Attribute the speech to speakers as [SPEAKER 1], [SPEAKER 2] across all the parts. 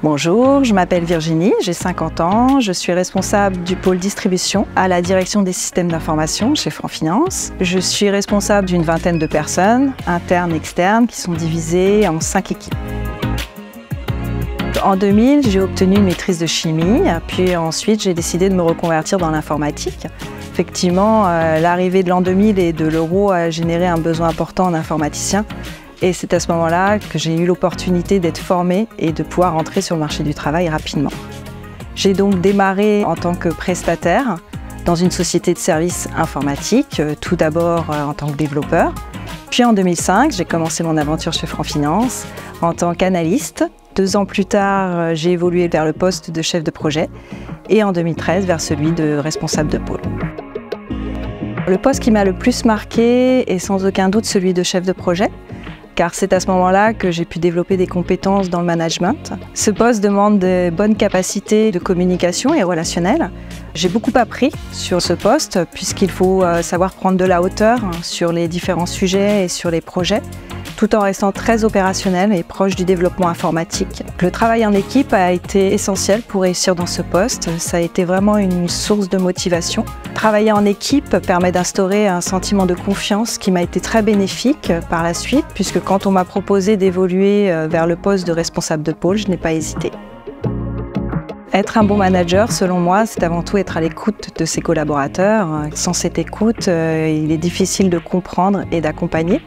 [SPEAKER 1] Bonjour, je m'appelle Virginie, j'ai 50 ans, je suis responsable du pôle distribution à la direction des systèmes d'information chez Franc Finance. Je suis responsable d'une vingtaine de personnes, internes et externes, qui sont divisées en 5 équipes. En 2000, j'ai obtenu une maîtrise de chimie, puis ensuite j'ai décidé de me reconvertir dans l'informatique. Effectivement, l'arrivée de l'an 2000 et de l'euro a généré un besoin important en informaticien. Et c'est à ce moment-là que j'ai eu l'opportunité d'être formée et de pouvoir entrer sur le marché du travail rapidement. J'ai donc démarré en tant que prestataire dans une société de services informatiques, tout d'abord en tant que développeur. Puis en 2005, j'ai commencé mon aventure chez Franc Finance en tant qu'analyste. 2 ans plus tard, j'ai évolué vers le poste de chef de projet et en 2013 vers celui de responsable de pôle. Le poste qui m'a le plus marqué est sans aucun doute celui de chef de projet, car c'est à ce moment-là que j'ai pu développer des compétences dans le management. Ce poste demande de bonnes capacités de communication et relationnelles. J'ai beaucoup appris sur ce poste puisqu'il faut savoir prendre de la hauteur sur les différents sujets et sur les projets, tout en restant très opérationnel et proche du développement informatique. Le travail en équipe a été essentiel pour réussir dans ce poste. Ça a été vraiment une source de motivation. Travailler en équipe permet d'instaurer un sentiment de confiance qui m'a été très bénéfique par la suite, puisque quand on m'a proposé d'évoluer vers le poste de responsable de pôle, je n'ai pas hésité. Être un bon manager, selon moi, c'est avant tout être à l'écoute de ses collaborateurs. Sans cette écoute, il est difficile de comprendre et d'accompagner.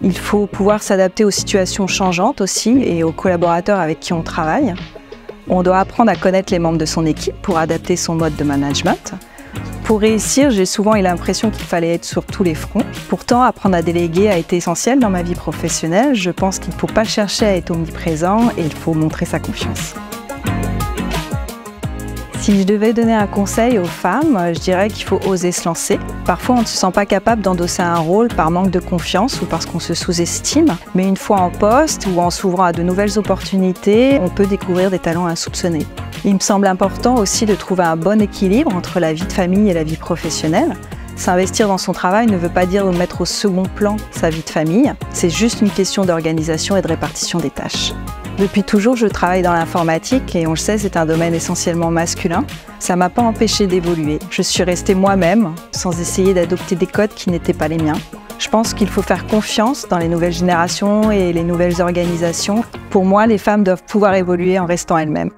[SPEAKER 1] Il faut pouvoir s'adapter aux situations changeantes aussi et aux collaborateurs avec qui on travaille. On doit apprendre à connaître les membres de son équipe pour adapter son mode de management. Pour réussir, j'ai souvent eu l'impression qu'il fallait être sur tous les fronts. Pourtant, apprendre à déléguer a été essentiel dans ma vie professionnelle. Je pense qu'il ne faut pas chercher à être omniprésent et il faut montrer sa confiance. Si je devais donner un conseil aux femmes, je dirais qu'il faut oser se lancer. Parfois, on ne se sent pas capable d'endosser un rôle par manque de confiance ou parce qu'on se sous-estime. Mais une fois en poste ou en s'ouvrant à de nouvelles opportunités, on peut découvrir des talents insoupçonnés. Il me semble important aussi de trouver un bon équilibre entre la vie de famille et la vie professionnelle. S'investir dans son travail ne veut pas dire mettre au second plan sa vie de famille. C'est juste une question d'organisation et de répartition des tâches. Depuis toujours, je travaille dans l'informatique et on le sait, c'est un domaine essentiellement masculin. Ça ne m'a pas empêché d'évoluer. Je suis restée moi-même, sans essayer d'adopter des codes qui n'étaient pas les miens. Je pense qu'il faut faire confiance dans les nouvelles générations et les nouvelles organisations. Pour moi, les femmes doivent pouvoir évoluer en restant elles-mêmes.